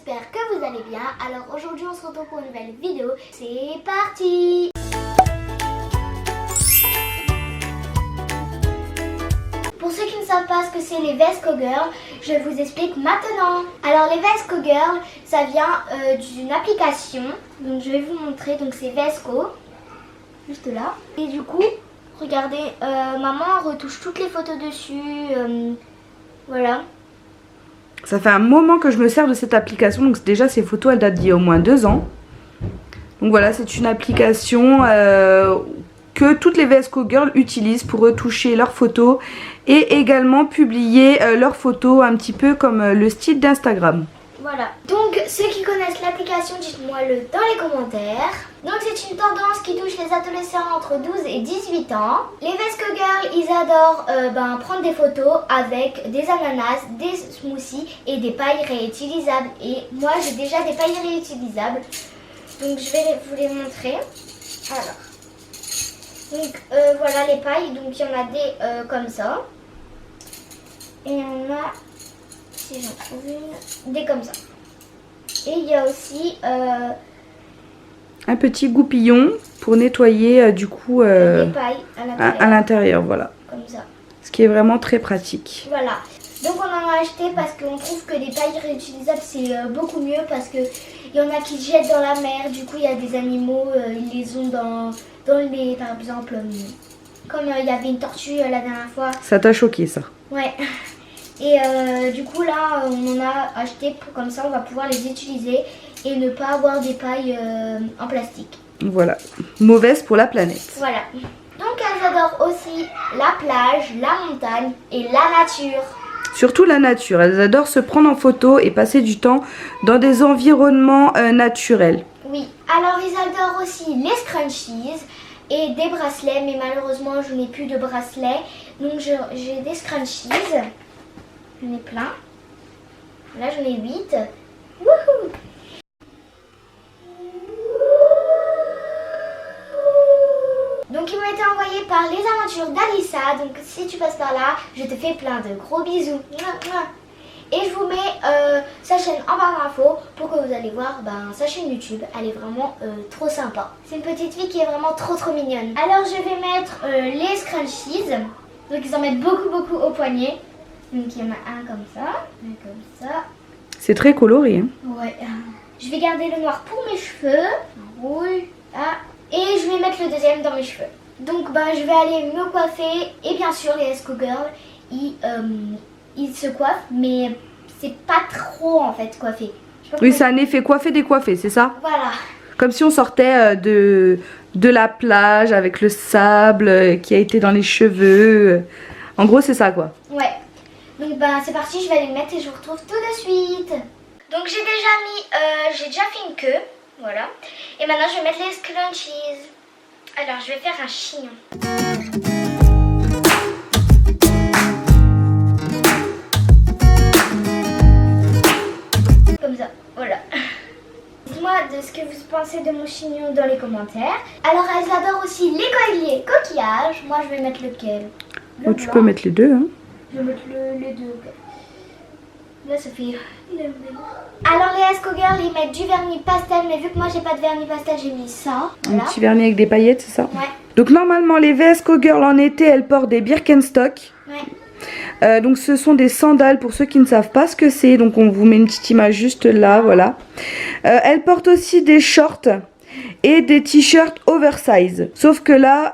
j'espère que vous allez bien. Alors aujourd'hui on se retrouve pour une nouvelle vidéo. C'est parti! Pour ceux qui ne savent pas ce que c'est les Vesco Girls, je vous explique maintenant. Alors les Vesco Girls, ça vient d'une application. Donc je vais vous montrer. Donc c'est Vesco, juste là. Et du coup, regardez, maman retouche toutes les photos dessus. Voilà. Ça fait un moment que je me sers de cette application. Donc déjà ces photos elles datent d'il y a au moins 2 ans. Donc voilà, c'est une application que toutes les Vesco Girls utilisent pour retoucher leurs photos et également publier leurs photos un petit peu comme le style d'Instagram. Voilà. Donc ceux qui connaissent l'application, dites-moi le dans les commentaires. Donc c'est une tendance qui touche les adolescents entre 12 et 18 ans. Les Vesco Girls, ils adorent prendre des photos avec des ananas, des smoothies et des pailles réutilisables. Et moi j'ai déjà des pailles réutilisables. Donc je vais vous les montrer. Alors. Donc voilà les pailles. Donc il y en a des comme ça. Et il y en a, si j'en trouve une, des comme ça. Et il y a aussi un petit goupillon pour nettoyer du coup des pailles à l'intérieur, voilà. Comme ça. Ce qui est vraiment très pratique. Voilà. Donc on en a acheté parce qu'on trouve que les pailles réutilisables c'est beaucoup mieux parce que il y en a qui se jettent dans la mer. Du coup il y a des animaux, ils les ont dans les, par exemple, comme il y avait une tortue la dernière fois. Ça t'a choqué ça? Ouais. Et du coup là on en a acheté pour, comme ça on va pouvoir les utiliser et ne pas avoir des pailles en plastique. Voilà, mauvaise pour la planète. Voilà. Donc elles adorent aussi la plage, la montagne et la nature. Surtout la nature, elles adorent se prendre en photo et passer du temps dans des environnements naturels. Oui, alors ils adorent aussi les scrunchies et des bracelets, mais malheureusement je n'ai plus de bracelets. Donc j'ai des scrunchies, j'en ai plein. Là j'en ai 8. Wouhou! Donc ils m'ont été envoyés par les aventures d'Alissa. Donc si tu passes par là, je te fais plein de gros bisous. Et je vous mets sa chaîne en barre d'infos pour que vous allez voir sa chaîne YouTube. Elle est vraiment trop sympa. C'est une petite fille qui est vraiment trop mignonne. Alors je vais mettre les scrunchies. Donc ils en mettent beaucoup au poignet. Donc il y en a un comme ça, un comme ça. C'est très coloré. Hein. Ouais. Je vais garder le noir pour mes cheveux. Rouge. Ah. Et je vais mettre le deuxième dans mes cheveux. Donc je vais aller me coiffer. Et bien sûr les Vesco Girls, ils se coiffent. Mais c'est pas trop en fait coiffé. Oui, c'est un effet coiffé décoiffé, c'est ça? Voilà. Comme si on sortait de la plage avec le sable qui a été dans les cheveux. En gros c'est ça quoi. Ouais. Donc c'est parti, je vais aller le mettre et je vous retrouve tout de suite. Donc j'ai déjà fait une queue. Voilà. Et maintenant je vais mettre les scrunchies. Alors je vais faire un chignon. Comme ça, voilà. Dites-moi de ce que vous pensez de mon chignon dans les commentaires. Alors elles adorent aussi les colliers coquillages. Moi je vais mettre lequel? Oh, tu peux mettre les deux. Hein. Je vais mettre les deux. Là ça fait... Alors les Vesco Girls ils mettent du vernis pastel, mais vu que moi j'ai pas de vernis pastel j'ai mis ça. Voilà. Un petit vernis avec des paillettes, c'est ça? Ouais. Donc normalement les Vesco Girls en été elles portent des Birkenstock. Ouais. Donc ce sont des sandales pour ceux qui ne savent pas ce que c'est. Donc on vous met une petite image juste là, voilà. Elles portent aussi des shorts et des t-shirts oversize. Sauf que là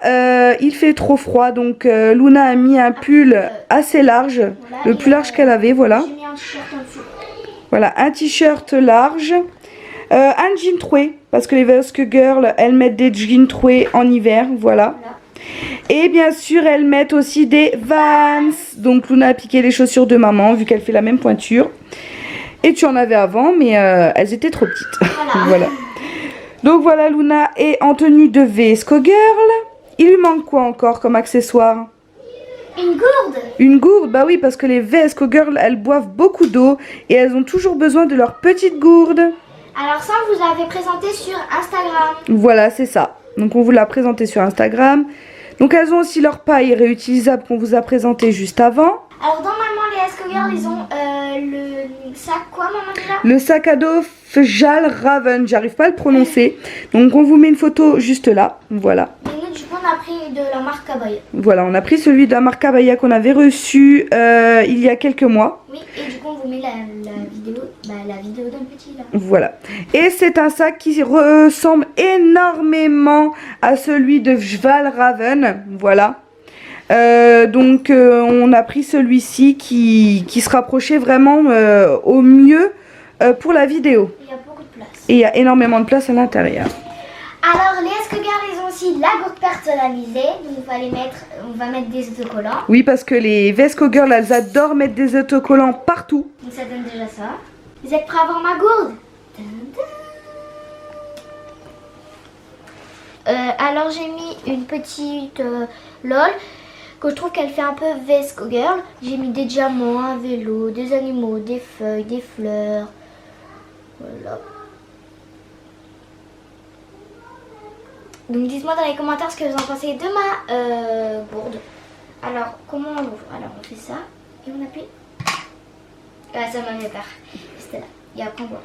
il fait trop froid, donc Luna a mis un pull assez large, Voilà, le plus large qu'elle avait, voilà. J'ai mis un t-shirt en dessous. Voilà, un t-shirt large, un jean troué, parce que les Vesco Girls, elles mettent des jeans troués en hiver, voilà. Et bien sûr, elles mettent aussi des Vans. Donc Luna a piqué les chaussures de maman, vu qu'elle fait la même pointure. Et tu en avais avant, mais elles étaient trop petites. Voilà. Donc voilà, Luna est en tenue de Vesco Girl. Il lui manque quoi encore comme accessoire? Une gourde. Une gourde, bah oui, parce que les Vesco Girls, elles boivent beaucoup d'eau et elles ont toujours besoin de leur petite gourde. Alors ça, on vous l'avez présenté sur Instagram. Voilà, c'est ça. Donc on vous l'a présenté sur Instagram. Donc elles ont aussi leur paille réutilisable qu'on vous a présenté juste avant. Alors normalement les Esco Girls ils ont le sac quoi maman déjà? Le sac à dos Fjallraven, j'arrive pas à le prononcer. Donc on vous met une photo juste là, voilà. Et nous du coup on a pris de la marque Abaya. Voilà, on a pris celui de la marque Abaya qu'on avait reçu il y a quelques mois. Oui, et du coup on vous met la vidéo d'un petit là. Voilà. Et c'est un sac qui ressemble énormément à celui de Fjallraven, voilà. Donc on a pris celui-ci qui se rapprochait vraiment au mieux pour la vidéo. Il y a beaucoup de place. Et il y a énormément de place à l'intérieur. Alors les Esco Girls ils ont aussi la gourde personnalisée. Donc on va mettre des autocollants. Oui, parce que les Vesco Girls, elles adorent mettre des autocollants partout. Donc ça donne déjà ça. Vous êtes prêts à voir ma gourde? Alors j'ai mis une petite LOL que je trouve qu'elle fait un peu Vesco Girl. J'ai mis des diamants, un vélo, des animaux, des feuilles, des fleurs. Voilà. Donc dites-moi dans les commentaires ce que vous en pensez de ma gourde. Alors comment on l'ouvre? Alors on fait ça et on appuie. Ah ça m'a fait peur. C'était là. Et après on voit.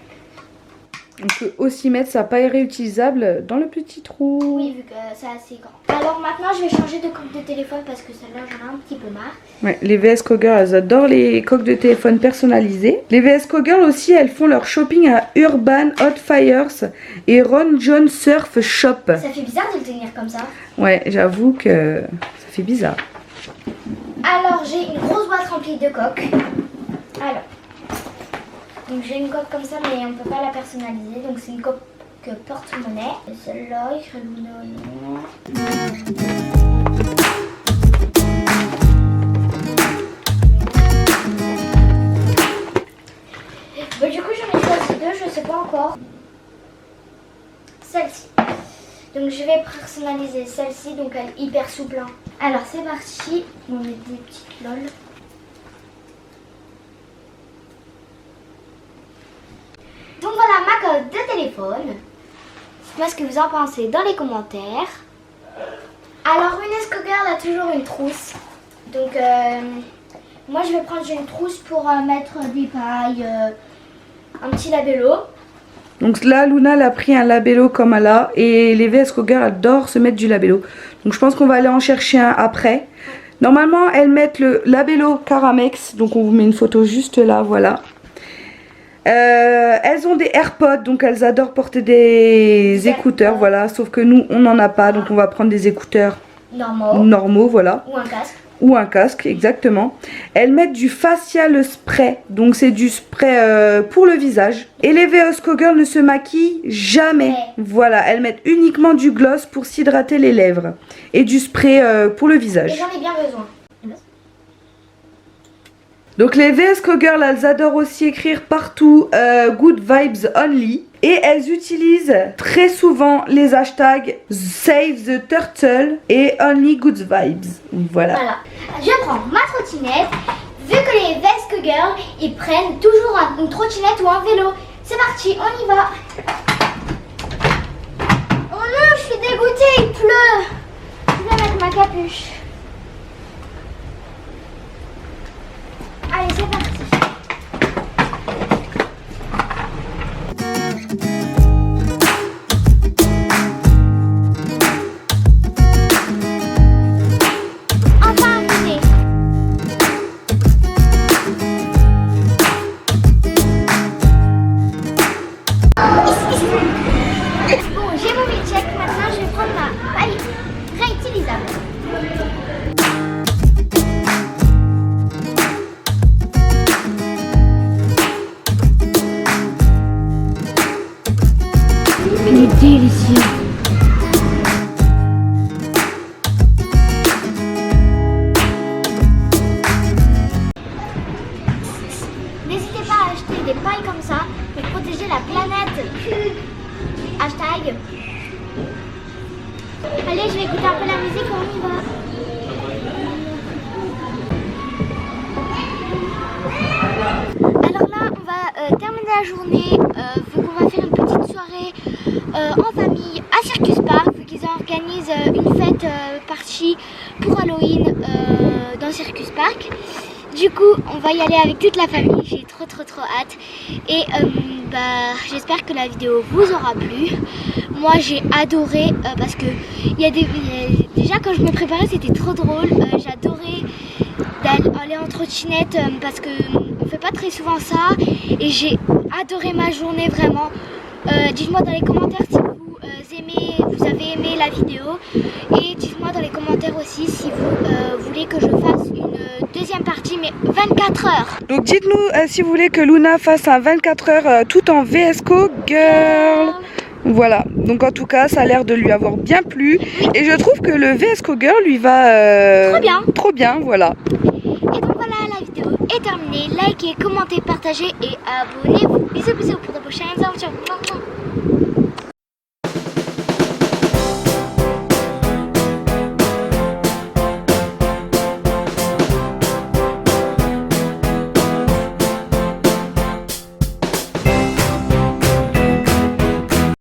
On peut aussi mettre sa paille réutilisable dans le petit trou. Oui, vu que c'est assez grand. Alors maintenant, je vais changer de coque de téléphone parce que celle-là, j'en ai un petit peu marre. Ouais, les Vesco Girls, elles adorent les coques de téléphone personnalisées. Les Vesco Girls aussi, elles font leur shopping à Urban Outfitters et Ron John Surf Shop. Ça fait bizarre de le tenir comme ça. Ouais, j'avoue que ça fait bizarre. Alors, j'ai une grosse boîte remplie de coques. Alors, donc j'ai une coque comme ça, mais on ne peut pas la personnaliser. Donc c'est une coque porte-monnaie. Et celle-là, il serait Bon, du coup, j'en ai choisi deux, je sais pas encore. Celle-ci. Donc je vais personnaliser celle-ci, donc elle est hyper souple. Hein. Alors c'est parti, on met des petites lol. Donc voilà ma coque de téléphone. Dites-moi ce que vous en pensez dans les commentaires. Alors une Esco Girl a toujours une trousse. Donc moi je vais prendre une trousse pour mettre des pailles, un petit labello. Donc là, Luna, elle a pris un labello comme elle a. Et les Vesco Girls adorent se mettre du labello. Donc je pense qu'on va aller en chercher un après. Normalement, elles mettent le labello Caramex. Donc on vous met une photo juste là, voilà. Elles ont des AirPods, donc elles adorent porter des écouteurs, voilà. Sauf que nous, on n'en a pas, donc on va prendre des écouteurs normaux, voilà. Ou un casque. Ou un casque, exactement. Elles mettent du facial spray, donc c'est du spray pour le visage. Et les Vesco Girls ne se maquillent jamais, voilà. Elles mettent uniquement du gloss pour s'hydrater les lèvres et du spray pour le visage. Et j'en ai bien besoin. Donc les Vesco Girls, elles adorent aussi écrire partout Good Vibes Only. Et elles utilisent très souvent les hashtags Save the Turtle et Only Good Vibes. Voilà. Je prends ma trottinette. Vu que les Vesco Girls, ils prennent toujours une trottinette ou un vélo. C'est parti, on y va. Oh non, je suis dégoûtée, il pleut. Je vais mettre ma capuche. Allez, c'est parti. Enfin arrivé. Bon, j'ai mon check. Maintenant, je vais prendre ma paille réutilisable. Il est délicieux. N'hésitez pas à acheter des pailles comme ça pour protéger la planète. Hashtag. Allez, je vais écouter un peu la musique et on y va. Alors là, on va terminer la journée. Vu qu'on va faire une petite soirée en famille à Circus Park, vu qu'ils organisent une fête party pour Halloween dans Circus Park. Du coup, on va y aller avec toute la famille. J'ai trop hâte. Et j'espère que la vidéo vous aura plu. Moi, j'ai adoré parce que déjà quand je me préparais, c'était trop drôle. J'adorais d'aller en trottinette parce que on fait pas très souvent ça. Et j'ai adoré ma journée vraiment. Dites-moi dans les commentaires si vous avez aimé la vidéo. Et dites-moi dans les commentaires aussi si vous voulez que je fasse une deuxième partie, mais 24 heures. Donc dites-nous si vous voulez que Luna fasse un 24 heures tout en VS Co Girl. Voilà, donc en tout cas ça a l'air de lui avoir bien plu. Et je trouve que le VS Co Girl lui va trop bien, voilà. Et donc voilà, la vidéo est terminée. Likez, commentez, partagez et abonnez-vous. Bisous pour de prochaines aventures.